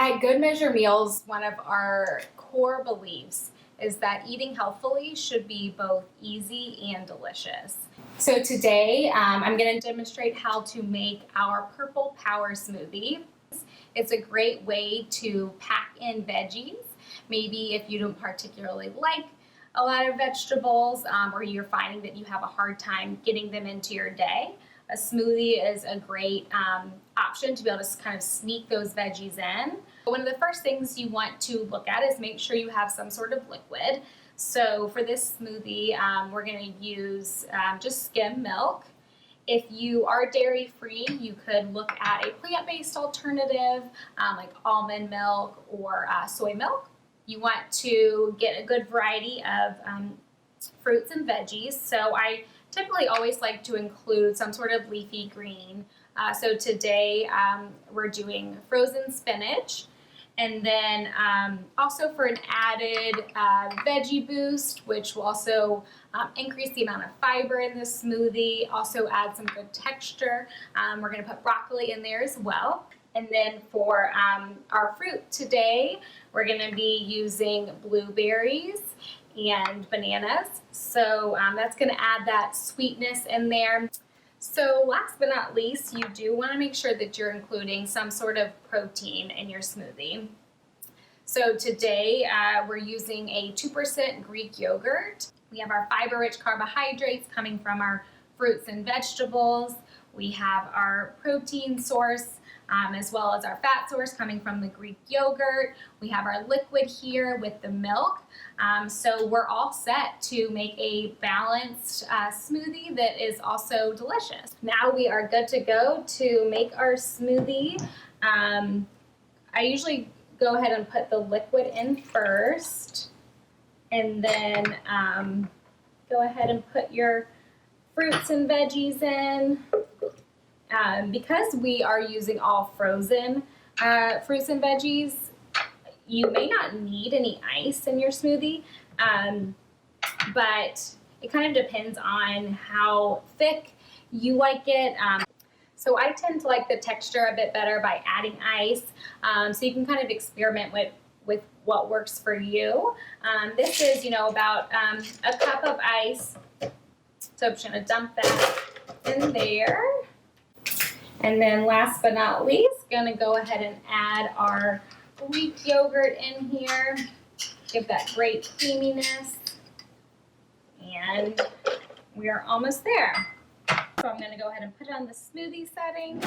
At Good Measure Meals, one of our core beliefs is that eating healthfully should be both easy and delicious. So today, I'm going to demonstrate how to make our Purple Power Smoothie. It's a great way to pack in veggies. Maybe if you don't particularly like a lot of vegetables, or you're finding that you have a hard time getting them into your day, a smoothie is a great option to be able to kind of sneak those veggies in. One of the first things you want to look at is make sure you have some sort of liquid. So for this smoothie, we're going to use just skim milk. If you are dairy-free, you could look at a plant-based alternative like almond milk or soy milk. You want to get a good variety of fruits and veggies. So I typically always like to include some sort of leafy green. So today we're doing frozen spinach. And then also for an added veggie boost, which will also increase the amount of fiber in this smoothie, also add some good texture. We're going to put broccoli in there as well. And then for our fruit today, we're going to be using blueberries and bananas. So that's going to add that sweetness in there. So last but not least, you do want to make sure that you're including some sort of protein in your smoothie. So today we're using a 2% Greek yogurt. We have our fiber-rich carbohydrates coming from our fruits and vegetables. We have our protein source as well as our fat source coming from the Greek yogurt. We have our liquid here with the milk. So we're all set to make a balanced smoothie that is also delicious. Now we are good to go to make our smoothie. I usually go ahead and put the liquid in first, and then go ahead and put your fruits and veggies in. Because we are using all frozen fruits and veggies, you may not need any ice in your smoothie, but it kind of depends on how thick you like it. So I tend to like the texture a bit better by adding ice, so you can kind of experiment with what works for you. This is, about a cup of ice, so I'm just going to dump that in there. And then last but not least, going to go ahead and add our Greek yogurt in here. Give that great creaminess. And we are almost there. So I'm going to go ahead and put it on the smoothie setting.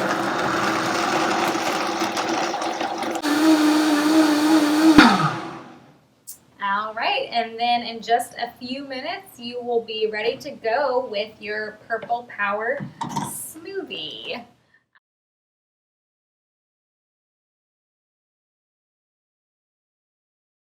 All right, and then in just a few minutes, you will be ready to go with your Purple Power smoothie.